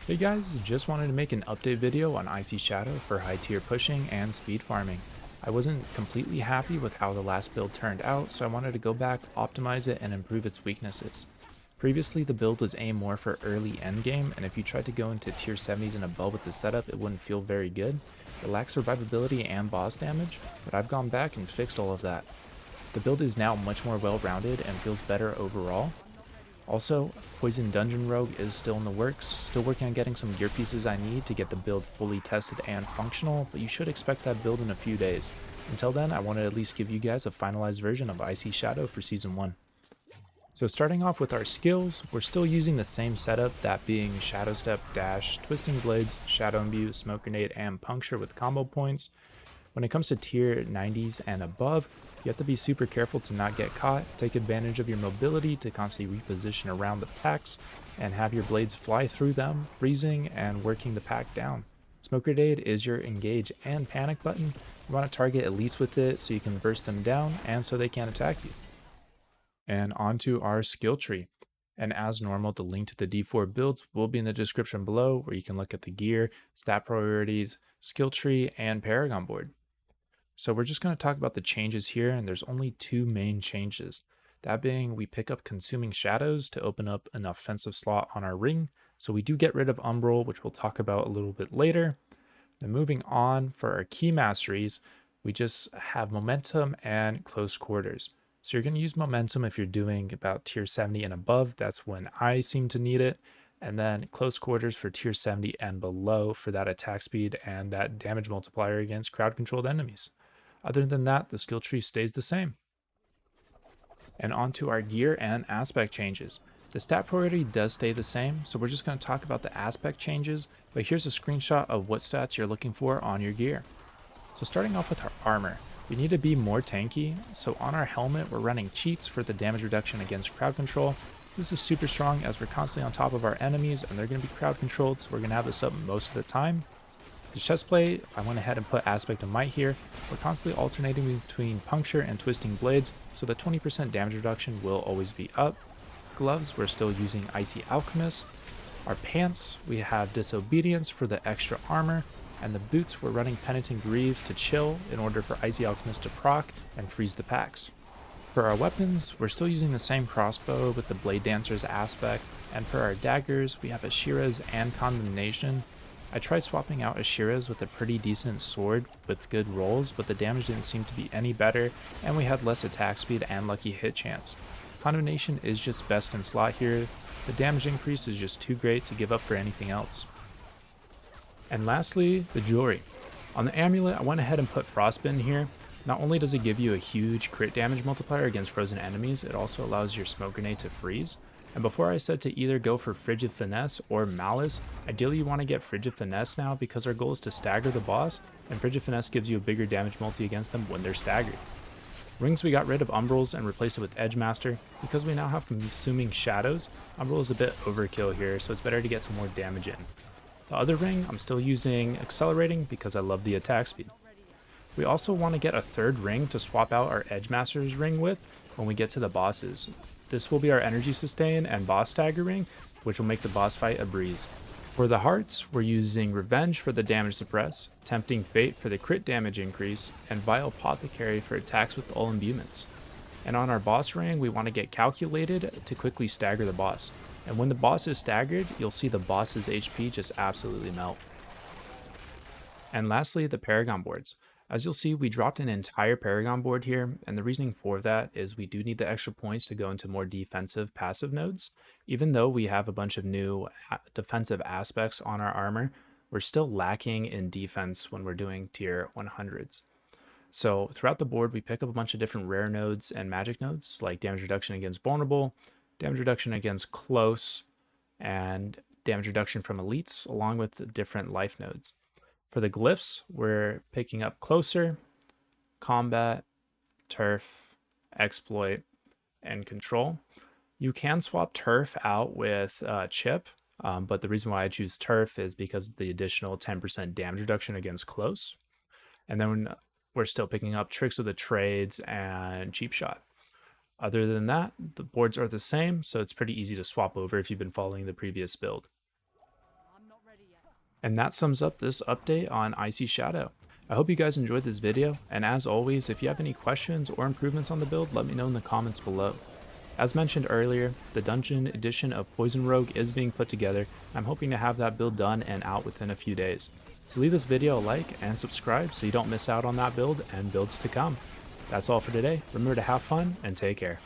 Hey guys, just wanted to make an update video on Icy Shadow for high tier pushing and speed farming. I wasn't completely happy with how the last build turned out, so I wanted to go back, optimize it, and improve its weaknesses. Previously, the build was aimed more for early endgame, and if you tried to go into tier 70s and above with the setup, it wouldn't feel very good. It lacks survivability and boss damage, but I've gone back and fixed all of that. The build is now much more well-rounded and feels better overall. Also, Poison Dungeon Rogue is still in the works, still working on getting some gear pieces I need to get the build fully tested and functional, but you should expect that build in a few days. Until then, I want to at least give you guys a finalized version of Icy Shadow for Season 1. So starting off with our skills, we're still using the same setup, that being Shadow Step, Dash, Twisting Blades, Shadow Imbue, Smoke Grenade, and Puncture with combo points. When it comes to tier 90s and above, you have to be super careful to not get caught, take advantage of your mobility to constantly reposition around the packs, and have your blades fly through them, freezing and working the pack down. Smoke Grenade is your engage and panic button. You want to target elites with it so you can burst them down and so they can't attack you. And onto our skill tree. And as normal, the link to the D4 Builds will be in the description below, where you can look at the gear, stat priorities, skill tree, and Paragon Board. So we're just going to talk about the changes here, and there's only two main changes. That being, we pick up Consuming Shadows to open up an offensive slot on our ring, so we do get rid of Umbral, which we'll talk about a little bit later. Then moving on, for our key masteries, we just have Momentum and Close Quarters. So you're going to use Momentum if you're doing about tier 70 and above, that's when I seem to need it. And then Close Quarters for tier 70 and below for that attack speed and that damage multiplier against crowd controlled enemies. Other than that, the skill tree stays the same. And onto our gear and aspect changes. The stat priority does stay the same, so we're just going to talk about the aspect changes, but here's a screenshot of what stats you're looking for on your gear. So starting off with our armor, we need to be more tanky, so on our helmet we're running cheats for the damage reduction against crowd control. This is super strong as we're constantly on top of our enemies and they're going to be crowd controlled, so we're going to have this up most of the time. The chestplate, I went ahead and put Aspect of Might here. We're constantly alternating between Puncture and Twisting Blades, so the 20% damage reduction will always be up. Gloves, we're still using Icy Alchemist. Our pants, we have Disobedience for the extra armor, and the boots, we're running Penitent Greaves to chill in order for Icy Alchemist to proc and freeze the packs. For our weapons, we're still using the same crossbow with the Blade Dancer's aspect, and for our daggers, we have Ashira's and Condemnation. I tried swapping out Ashira's with a pretty decent sword with good rolls, but the damage didn't seem to be any better, and we had less attack speed and lucky hit chance. Condemnation is just best in slot here, the damage increase is just too great to give up for anything else. And lastly, the jewelry. On the amulet, I went ahead and put Frostbitten here. Not only does it give you a huge crit damage multiplier against frozen enemies, it also allows your smoke grenade to freeze. And before I said to either go for Frigid Finesse or Malice, ideally you want to get Frigid Finesse now because our goal is to stagger the boss, and Frigid Finesse gives you a bigger damage multi against them when they're staggered. Rings, we got rid of Umbrals and replaced it with Edgemaster. Because we now have Consuming Shadows, Umbral is a bit overkill here, so it's better to get some more damage in. The other ring, I'm still using Accelerating because I love the attack speed. We also want to get a third ring to swap out our Edgemaster's ring with when we get to the bosses. This will be our Energy Sustain and Boss Stagger ring, which will make the boss fight a breeze. For the hearts, we're using Revenge for the damage suppress, Tempting Fate for the crit damage increase, and Vile Apothecary for attacks with all imbuements. And on our boss ring, we want to get Calculated to quickly stagger the boss. And when the boss is staggered, you'll see the boss's HP just absolutely melt. And lastly, the Paragon boards. As you'll see, we dropped an entire Paragon board here, and the reasoning for that is we do need the extra points to go into more defensive passive nodes. Even though we have a bunch of new defensive aspects on our armor, we're still lacking in defense when we're doing tier 100s. So throughout the board, we pick up a bunch of different rare nodes and magic nodes, like damage reduction against vulnerable, damage reduction against close, and damage reduction from elites, along with the different life nodes. For the glyphs, we're picking up Closer, Combat, Turf, Exploit, and Control. You can swap Turf out with Chip, but the reason why I choose Turf is because of the additional 10% damage reduction against Close. And then we're still picking up Tricks of the Trades and Cheap Shot. Other than that, the boards are the same, so it's pretty easy to swap over if you've been following the previous build. And that sums up this update on Icy Shadow. I hope you guys enjoyed this video, and as always, if you have any questions or improvements on the build, let me know in the comments below. As mentioned earlier, the Dungeon Edition of Poison Rogue is being put together. I'm hoping to have that build done and out within a few days. So leave this video a like and subscribe so you don't miss out on that build and builds to come. That's all for today. Remember to have fun and take care.